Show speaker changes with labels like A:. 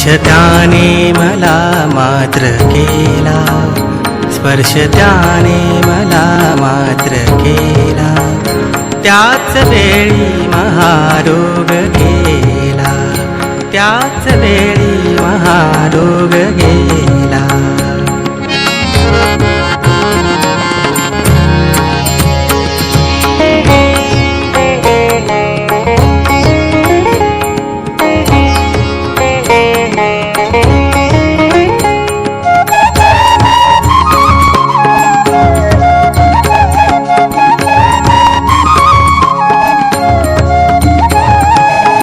A: स्पर्श त्याने मला मात्र केला, स्पर्श त्याने मला मात्र केला. त्याच वेळी महारोग गेला, त्याच वेळी